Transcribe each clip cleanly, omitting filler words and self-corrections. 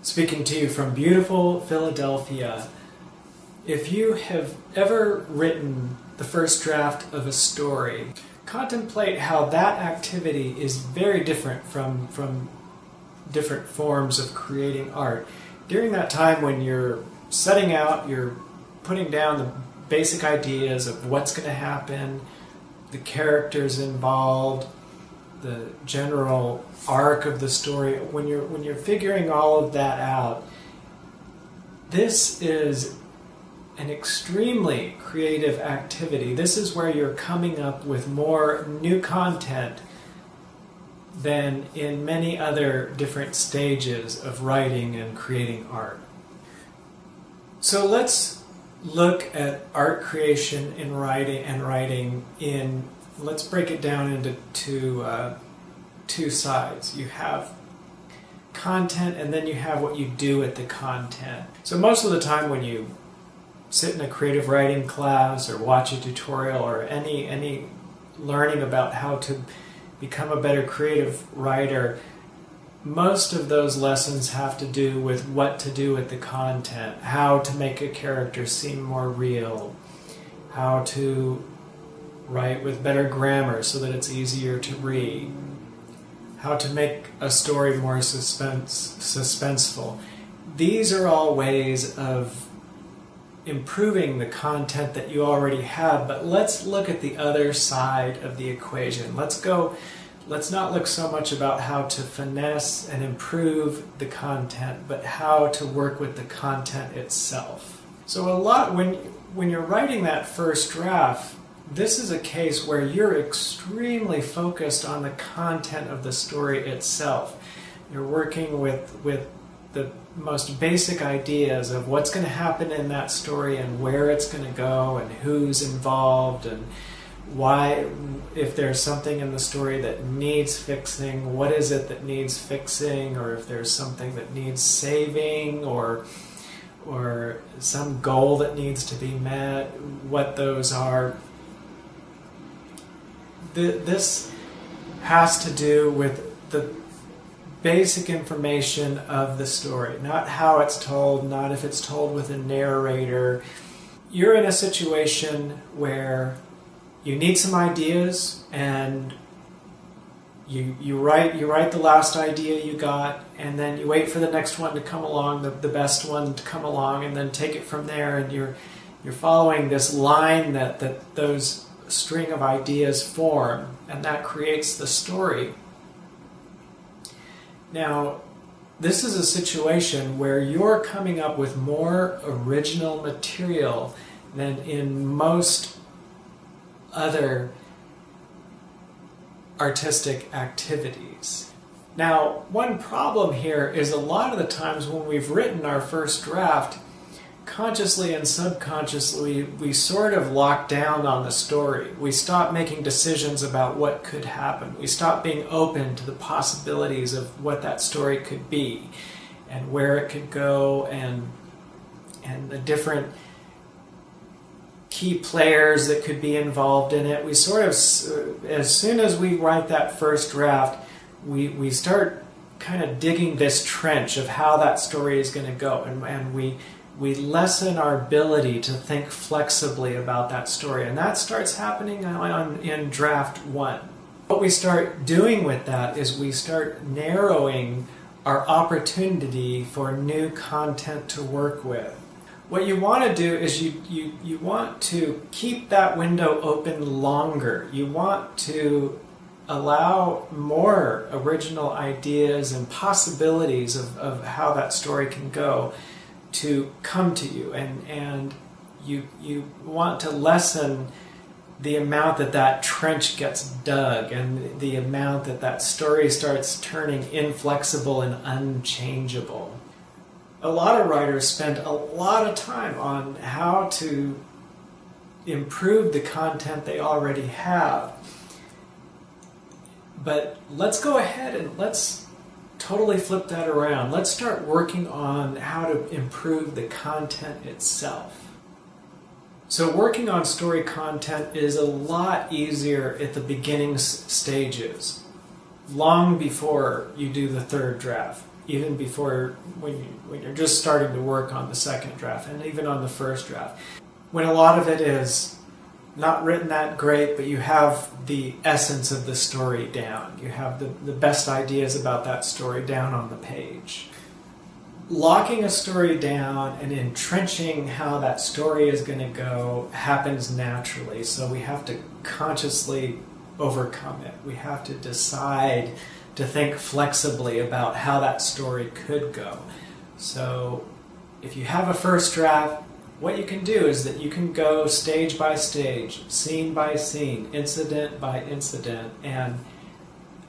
speaking to you from beautiful Philadelphia. If you have ever written the first draft of a story, contemplate how that activity is very different from different forms of creating art. During that time when you're setting out, you're putting down the basic ideas of what's going to happen, the characters involved, the general arc of the story. When you're figuring all of that out, this is an extremely creative activity. This is where you're coming up with more new content than in many other different stages of writing and creating art. So let's look at art creation in writing in, let's break it down into two sides. You have content, and then you have what you do with the content. So most of the time when you sit in a creative writing class or watch a tutorial or any learning about how to become a better creative writer, most of those lessons have to do with what to do with the content, how to make a character seem more real, how to write with better grammar so that it's easier to read, how to make a story more suspenseful. These are all ways of improving the content that you already have, but let's look at the other side of the equation. Let's not look so much about how to finesse and improve the content, but how to work with the content itself. So when you're writing that first draft, this is a case where you're extremely focused on the content of the story itself. You're working with the most basic ideas of what's going to happen in that story and where it's going to go and who's involved and why, if there's something in the story that needs fixing, what is it that needs fixing, or if there's something that needs saving or some goal that needs to be met, what those are. This has to do with the basic information of the story, not how it's told, not if it's told with a narrator. You're in a situation where you need some ideas, and you write the last idea you got, and then you wait for the next one to come along, the best one to come along, and then take it from there, and you're following this line that those string of ideas form, and that creates the story. Now, this is a situation where you're coming up with more original material than in most other artistic activities. Now, one problem here is a lot of the times when we've written our first draft, consciously and subconsciously, we sort of lock down on the story. We stop making decisions about what could happen. We stop being open to the possibilities of what that story could be and where it could go and the different key players that could be involved in it. We sort of, as soon as we write that first draft, we start kind of digging this trench of how that story is going to go, and we lessen our ability to think flexibly about that story, and that starts happening in draft one. What we start doing with that is we start narrowing our opportunity for new content to work with. What you want to do is you want to keep that window open longer. You want to allow more original ideas and possibilities of how that story can go to come to you, and you want to lessen the amount that trench gets dug and the amount that story starts turning inflexible and unchangeable. A lot of writers spend a lot of time on how to improve the content they already have, but let's go ahead and let's totally flip that around. Let's start working on how to improve the content itself. So working on story content is a lot easier at the beginning stages, long before you do the third draft. even before when you're just starting to work on the second draft, and even on the first draft. When a lot of it is not written that great, but you have the essence of the story down. You have the best ideas about that story down on the page. Locking a story down and entrenching how that story is going to go happens naturally, so we have to consciously overcome it. We have to decide to think flexibly about how that story could go. So if you have a first draft, what you can do is that you can go stage by stage, scene by scene, incident by incident, and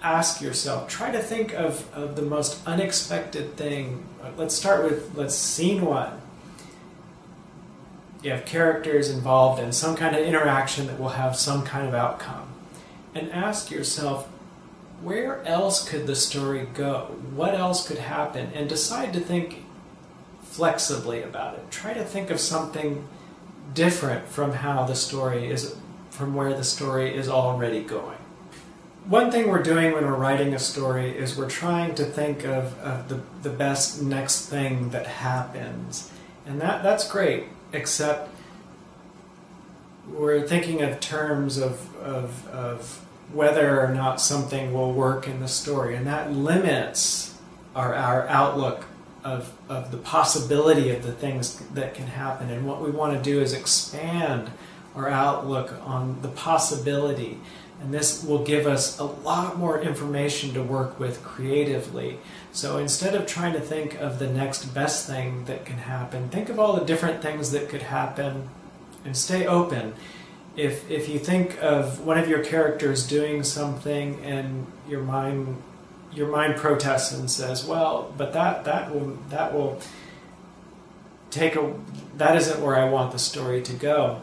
ask yourself, try to think of the most unexpected thing. Let's start with scene one. You have characters involved in some kind of interaction that will have some kind of outcome. And ask yourself, where else could the story go? What else could happen? And decide to think flexibly about it. Try to think of something different from how the story is, from where the story is already going. One thing we're doing when we're writing a story is we're trying to think of the best next thing that happens. And that's great, except we're thinking of terms of whether or not something will work in the story. And that limits our outlook of the possibility of the things that can happen. And what we want to do is expand our outlook on the possibility. And this will give us a lot more information to work with creatively. So instead of trying to think of the next best thing that can happen, think of all the different things that could happen and stay open. If you think of one of your characters doing something and your mind protests and says, well, but that will take that isn't where I want the story to go.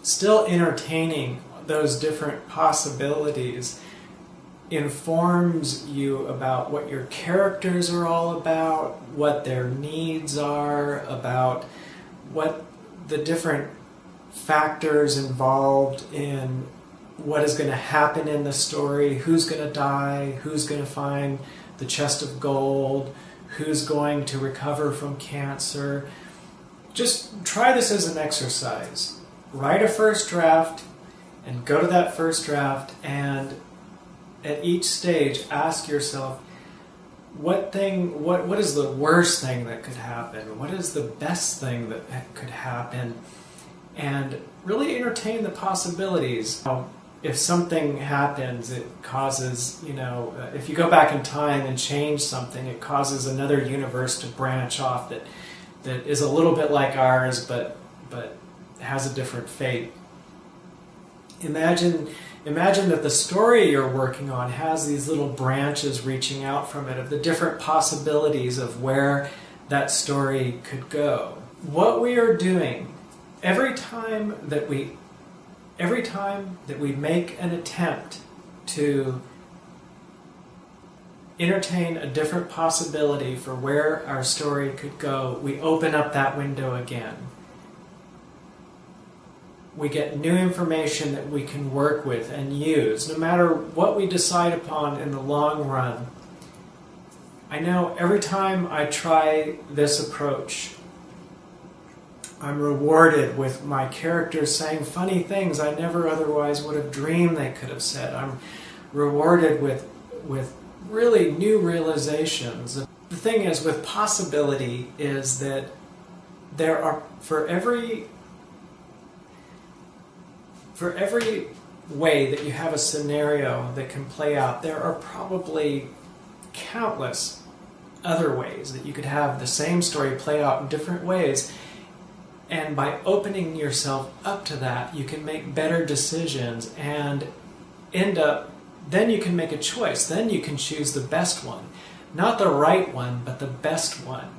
Still entertaining those different possibilities informs you about what your characters are all about, what their needs are, about what the different factors involved in what is going to happen in the story, who's going to die, who's going to find the chest of gold, who's going to recover from cancer. Just try this as an exercise. Write a first draft and go to that first draft, and at each stage ask yourself, what is the worst thing that could happen? What is the best thing that could happen? And really entertain the possibilities. If something happens, it causes, if you go back in time and change something, it causes another universe to branch off that is a little bit like ours, but has a different fate. Imagine that the story you're working on has these little branches reaching out from it of the different possibilities of where that story could go. What we are doing every time that we make an attempt to entertain a different possibility for where our story could go, we open up that window again. We get new information that we can work with and use, no matter what we decide upon in the long run. I know every time I try this approach, I'm rewarded with my characters saying funny things I never otherwise would have dreamed they could have said. I'm rewarded with really new realizations. The thing is with possibility is that there are, for every way that you have a scenario that can play out, there are probably countless other ways that you could have the same story play out in different ways. And by opening yourself up to that, you can make better decisions and then you can make a choice. Then you can choose the best one. Not the right one, but the best one.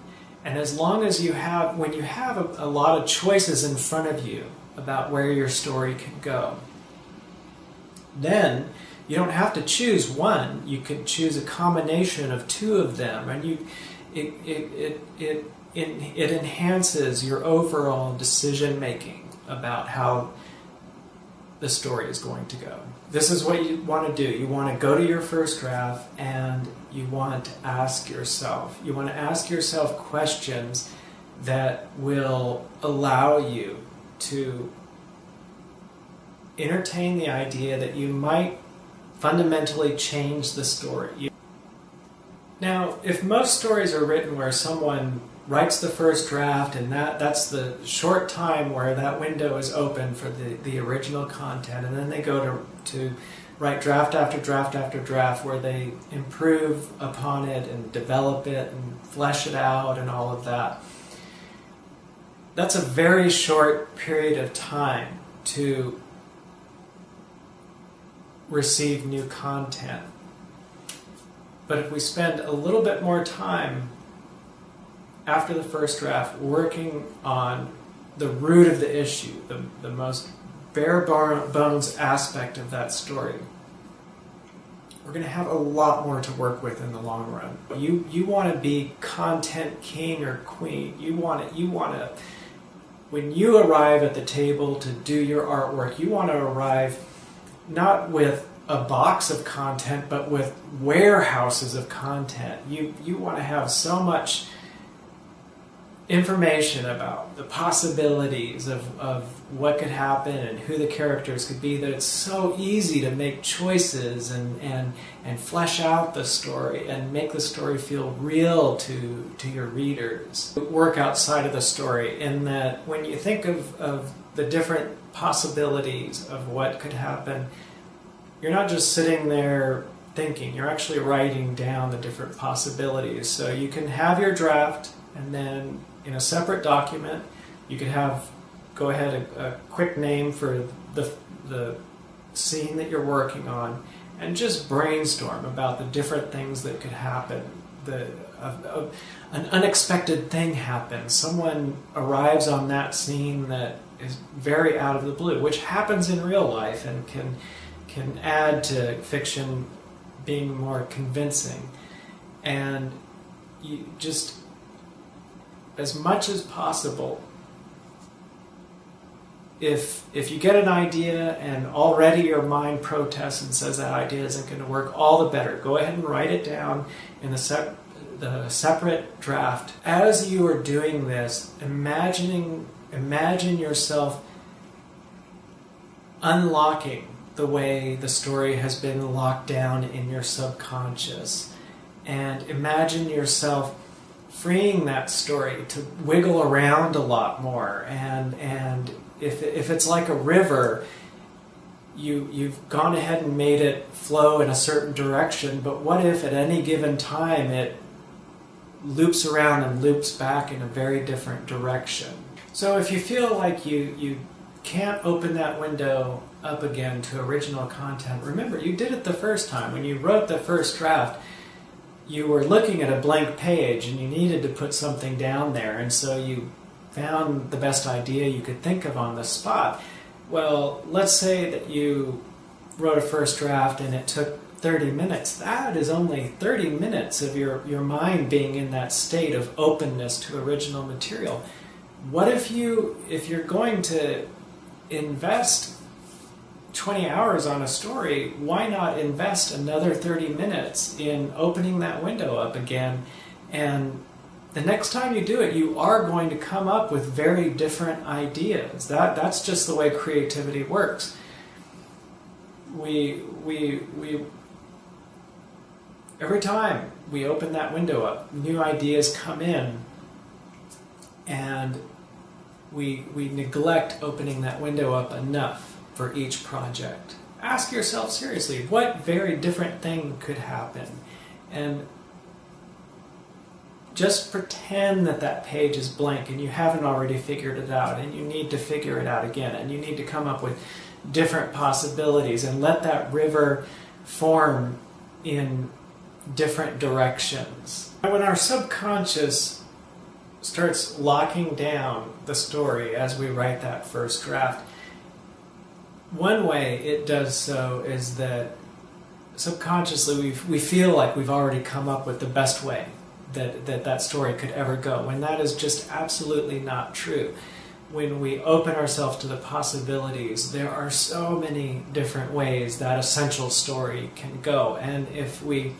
And as long as when you have a lot of choices in front of you about where your story can go, then you don't have to choose one. You can choose a combination of two of them, and it enhances your overall decision making about how the story is going to go. This is what you want to do. You want to go to your first draft and you want to ask yourself. You want to ask yourself questions that will allow you to entertain the idea that you might fundamentally change the story. Now, if most stories are written where someone writes the first draft and that's the short time where that window is open for the original content, and then they go to write draft after draft after draft where they improve upon it and develop it and flesh it out and all of that. That's a very short period of time to receive new content. But if we spend a little bit more time after the first draft working on the root of the issue, the most bare bones aspect of that story, we're going to have a lot more to work with in the long run. You want to be content king or queen. You want to, when you arrive at the table to do your artwork, you want to arrive not with a box of content, but with warehouses of content. You want to have so much information about the possibilities of what could happen and who the characters could be, that it's so easy to make choices and flesh out the story and make the story feel real to your readers. Work outside of the story in that when you think of the different possibilities of what could happen, you're not just sitting there thinking, you're actually writing down the different possibilities. So you can have your draft, and then in a separate document, you could go ahead a quick name for the scene that you're working on, and just brainstorm about the different things that could happen. An unexpected thing happens. Someone arrives on that scene that is very out of the blue, which happens in real life and can add to fiction being more convincing. And you just, as much as possible, if you get an idea and already your mind protests and says that idea isn't going to work, all the better. Go ahead and write it down in the separate draft. As you are doing this, imagine yourself unlocking the way the story has been locked down in your subconscious, and imagine yourself freeing that story to wiggle around a lot more. And if it's like a river, you've gone ahead and made it flow in a certain direction, but what if at any given time it loops around and loops back in a very different direction? So if you feel like you can't open that window up again to original content, remember, you did it the first time. When you wrote the first draft, you were looking at a blank page and you needed to put something down there, and so you found the best idea you could think of on the spot. Well, let's say that you wrote a first draft and it took 30 minutes. That is only 30 minutes of your mind being in that state of openness to original material. What if you're going to invest 20 hours on a story, why not invest another 30 minutes in opening that window up again? And the next time you do it, you are going to come up with very different ideas. That's just the way creativity works. We every time we open that window up, new ideas come in, and we neglect opening that window up enough for each project. Ask yourself seriously, what very different thing could happen? And just pretend that page is blank and you haven't already figured it out, and you need to figure it out again, and you need to come up with different possibilities, and let that river form in different directions. When our subconscious starts locking down the story as we write that first draft, one way it does so is that subconsciously we feel like we've already come up with the best way that story could ever go, when that is just absolutely not true. when we open ourselves to the possibilities, there are so many different ways that essential story can go. And if we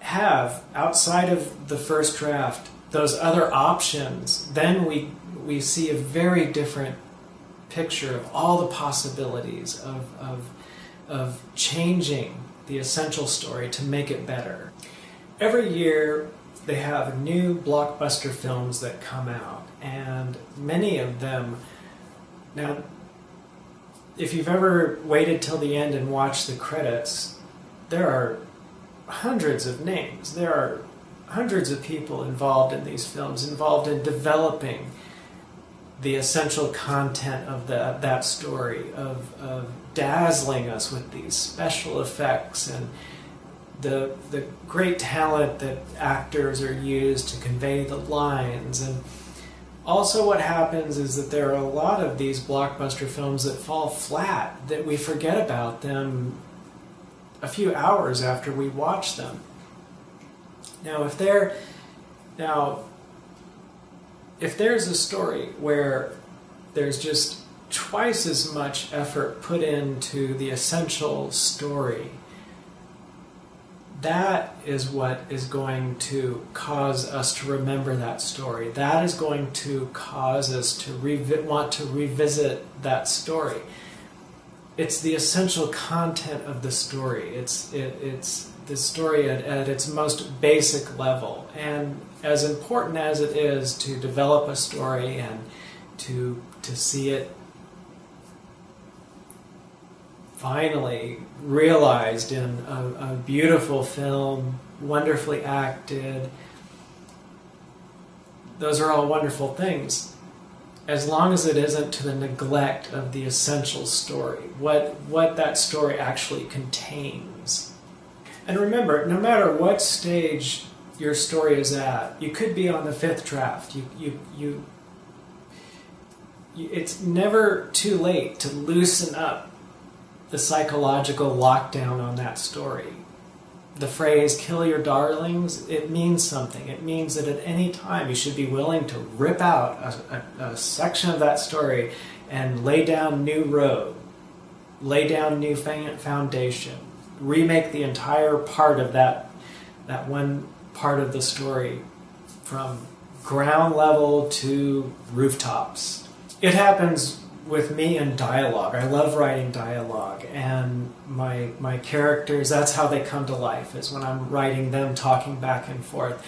have, outside of the first draft, those other options, then we see a very different picture of all the possibilities of changing the essential story to make it better. Every year they have new blockbuster films that come out, and many of them, now if you've ever waited till the end and watched the credits, there are hundreds of names. There are hundreds of people involved in these films, involved in developing the essential content of that story, of dazzling us with these special effects and the great talent that actors are used to convey the lines. And also what happens is that there are a lot of these blockbuster films that fall flat, that we forget about them a few hours after we watch them. Now, if there's a story where there's just twice as much effort put into the essential story, that is what is going to cause us to remember that story. That is going to cause us to want to revisit that story. It's the essential content of the story. It's the story at its most basic level. And as important as it is to develop a story and to see it finally realized in a beautiful film, wonderfully acted, those are all wonderful things, as long as it isn't to the neglect of the essential story, what that story actually contains. And remember, no matter what stage your story is at, you could be on the 5th draft. It's never too late to loosen up the psychological lockdown on that story. The phrase, kill your darlings, it means something. It means that at any time you should be willing to rip out a section of that story and lay down new road, lay down new foundation, remake the entire part of that one part of the story from ground level to rooftops. It happens with me in dialogue. I love writing dialogue, and my characters, that's how they come to life, is when I'm writing them talking back and forth.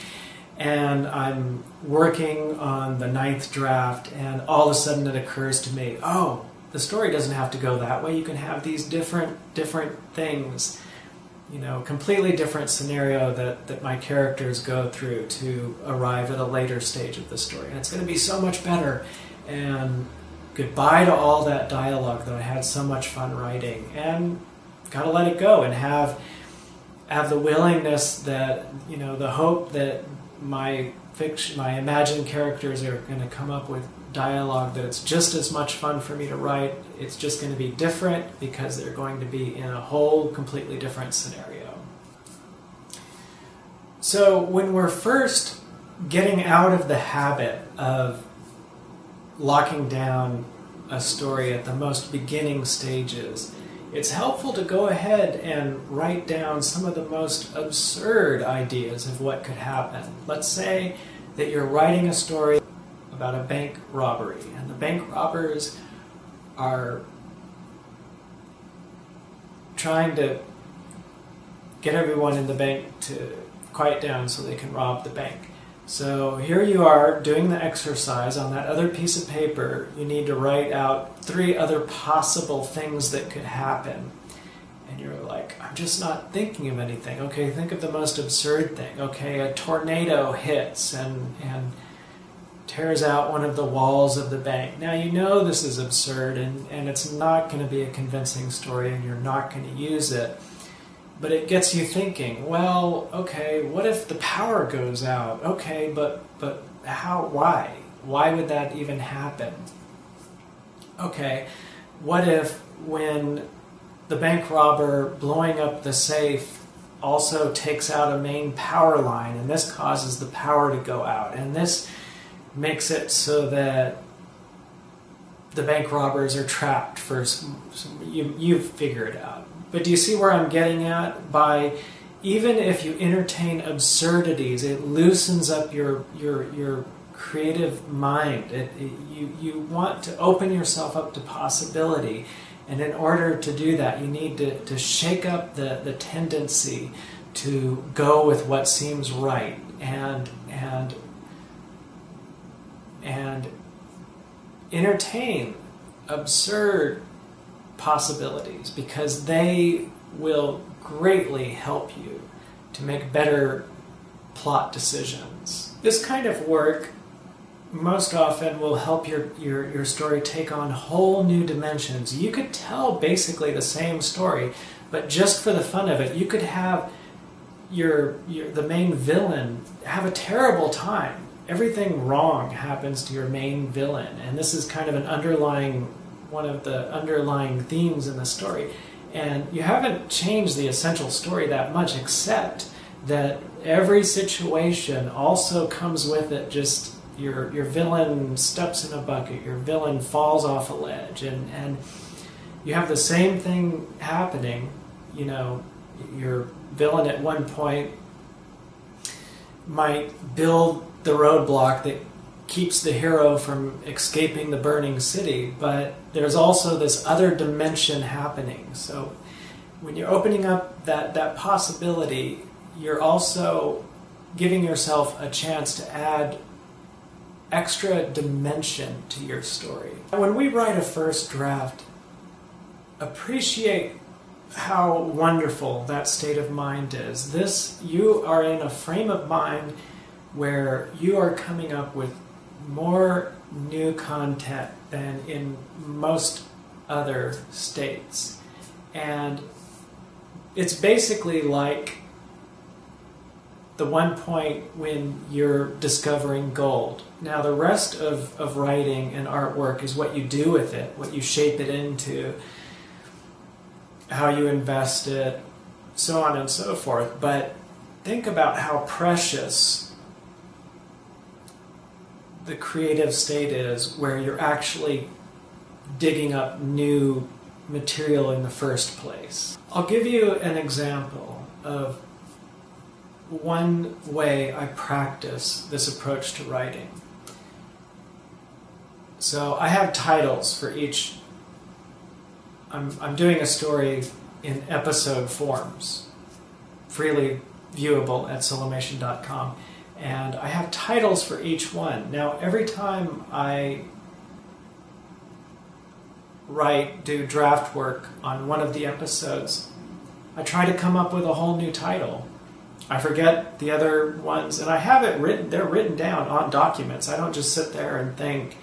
And I'm working on the 9th draft, and all of a sudden it occurs to me, oh, the story doesn't have to go that way. You can have these different things, completely different scenario that my characters go through to arrive at a later stage of the story. And it's going to be so much better. And goodbye to all that dialogue that I had so much fun writing, and gotta let it go and have the willingness that, the hope that my imagined characters are going to come up with dialogue that it's just as much fun for me to write. It's just going to be different because they're going to be in a whole completely different scenario. So when we're first getting out of the habit of locking down a story at the most beginning stages, it's helpful to go ahead and write down some of the most absurd ideas of what could happen. Let's say that you're writing a story about a bank robbery, and the bank robbers are trying to get everyone in the bank to quiet down so they can rob the bank. So here you are doing the exercise. On that other piece of paper, you need to write out 3 other possible things that could happen. And you're like, I'm just not thinking of anything. Okay, think of the most absurd thing. Okay, a tornado hits and tears out one of the walls of the bank. Now you know this is absurd and it's not going to be a convincing story and you're not going to use it. But it gets you thinking, well, okay, what if the power goes out? Okay, but how, why? Why would that even happen? Okay, what if when the bank robber blowing up the safe also takes out a main power line, and this causes the power to go out, and this makes it so that the bank robbers are trapped for you figure it out. But do you see where I'm getting at? By even if you entertain absurdities, it loosens up your creative mind. You want to open yourself up to possibility, and in order to do that, you need to shake up the tendency to go with what seems right and entertain absurd possibilities, because they will greatly help you to make better plot decisions. This kind of work most often will help your story take on whole new dimensions. You could tell basically the same story, but just for the fun of it, you could have the main villain have a terrible time. Everything wrong happens to your main villain, and this is kind of one of the underlying themes in the story. And you haven't changed the essential story that much, except that every situation also comes with it. Just your villain steps in a bucket, your villain falls off a ledge, and you have the same thing happening. You know, your villain at one point might build the roadblock that keeps the hero from escaping the burning city, but there's also this other dimension happening. So when you're opening up that possibility, you're also giving yourself a chance to add extra dimension to your story. When we write a first draft, appreciate how wonderful that state of mind is. You are in a frame of mind where you are coming up with more new content than in most other states. And it's basically like the one point when you're discovering gold. Now the rest of writing and artwork is what you do with it, what you shape it into, how you invest it, so on and so forth. But think about how precious the creative state is, where you're actually digging up new material in the first place. I'll give you an example of one way I practice this approach to writing. So I have titles for each. I'm doing a story in episode forms, freely viewable at solomation.com. And I have titles for each one. Now, every time I do draft work on one of the episodes, I try to come up with a whole new title. I forget the other ones, and I have it written. They're written down on documents. I don't just sit there and think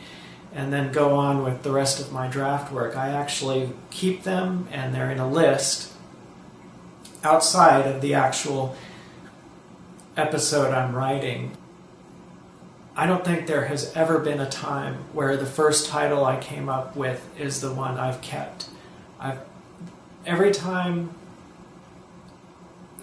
and then go on with the rest of my draft work. I actually keep them, and they're in a list outside of the actual episode I'm writing. I don't think there has ever been a time where the first title I came up with is the one I've kept. Every time,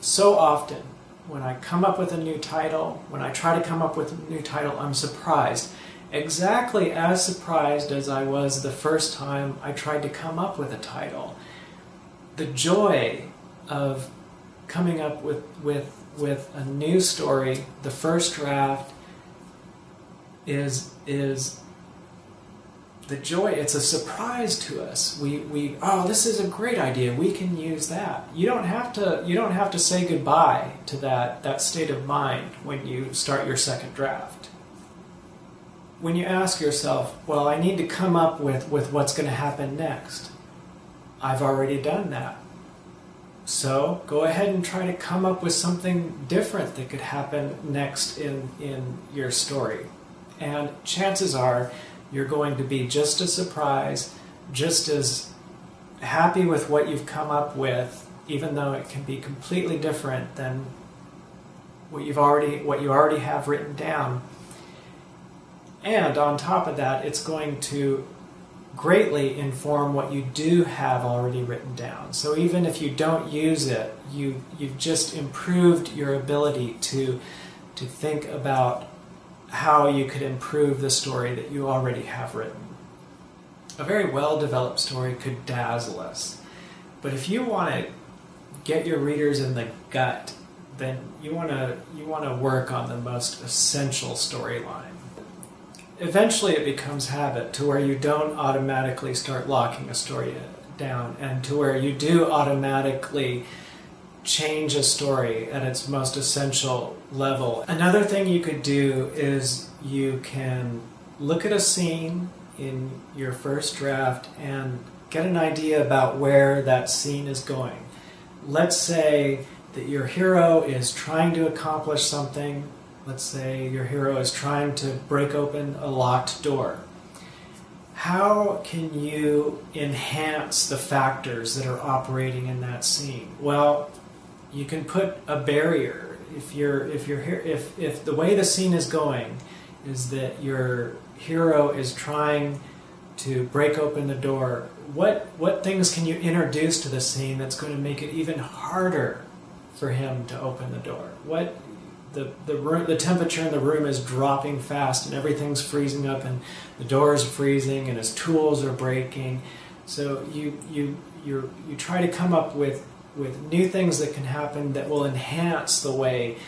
so often, when I come up with a new title, when I try to come up with a new title, I'm surprised. Exactly as surprised as I was the first time I tried to come up with a title. The joy of coming up with a new story, the first draft, is the joy. It's a surprise to us. Oh, this is a great idea. We can use that. You don't have to say goodbye to that state of mind when you start your second draft. When you ask yourself, well, I need to come up with what's going to happen next. I've already done that. So go ahead and try to come up with something different that could happen next in your story. And chances are you're going to be just as surprised, just as happy with what you've come up with, even though it can be completely different than what you already have written down. And on top of that, it's going to greatly inform what you do have already written down. So even if you don't use it, you've just improved your ability to think about how you could improve the story that you already have written. A very well-developed story could dazzle us. But if you want to get your readers in the gut, then you want to work on the most essential storyline. Eventually it becomes habit to where you don't automatically start locking a story down, and to where you do automatically change a story at its most essential level. Another thing you could do is you can look at a scene in your first draft and get an idea about where that scene is going. Let's say that your hero is trying to accomplish something. Let's say your hero is trying to break open a locked door. How can you enhance the factors that are operating in that scene? Well, you can put a barrier. If the way the scene is going is that your hero is trying to break open the door, what things can you introduce to the scene that's going to make it even harder for him to open the door? The temperature in the room is dropping fast and everything's freezing up and the door is freezing and his tools are breaking. So you try to come up with new things that can happen that will enhance the way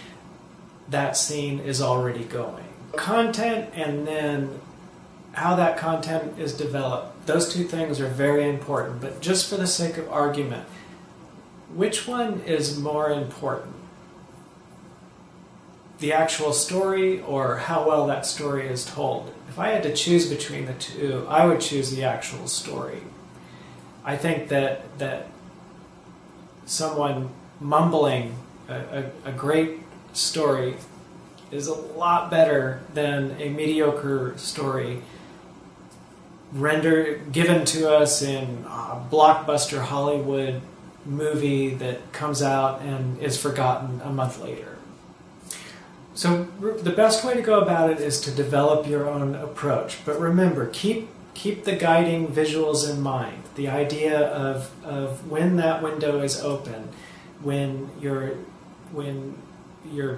that scene is already going. Content and then how that content is developed, those two things are very important, but just for the sake of argument, which one is more important? The actual story or how well that story is told? If I had to choose between the two, I would choose the actual story. I think that someone mumbling a great story is a lot better than a mediocre story given to us in a blockbuster Hollywood movie that comes out and is forgotten a month later. So the best way to go about it is to develop your own approach. But remember, keep the guiding visuals in mind. The idea of when that window is open, when you're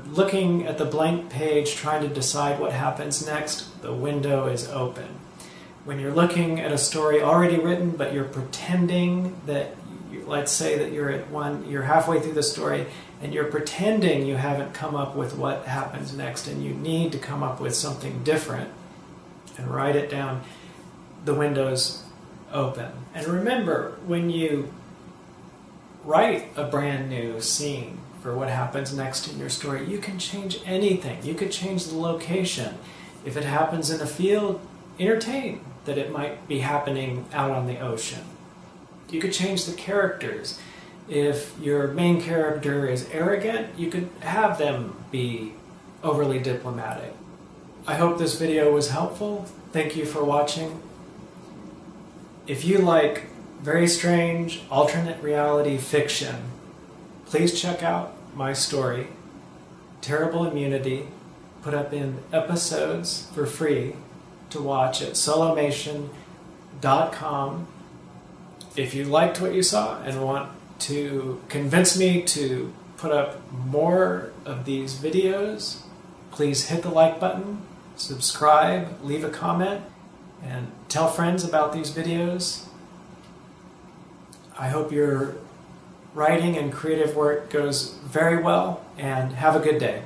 looking at the blank page trying to decide what happens next, the window is open. When you're looking at a story already written, but you're pretending that, let's say that you're halfway through the story, and you're pretending you haven't come up with what happens next, and you need to come up with something different and write it down, the window's open. And remember, when you write a brand new scene for what happens next in your story, you can change anything. You could change the location. If it happens in a field, entertain that it might be happening out on the ocean. You could change the characters. If your main character is arrogant, you could have them be overly diplomatic. I hope this video was helpful. Thank you for watching. If you like very strange alternate reality fiction, please check out my story, Terrible Immunity, put up in episodes for free to watch at solomation.com. If you liked what you saw and want to convince me to put up more of these videos, please hit the like button, subscribe, leave a comment, and tell friends about these videos. I hope your writing and creative work goes very well, and have a good day.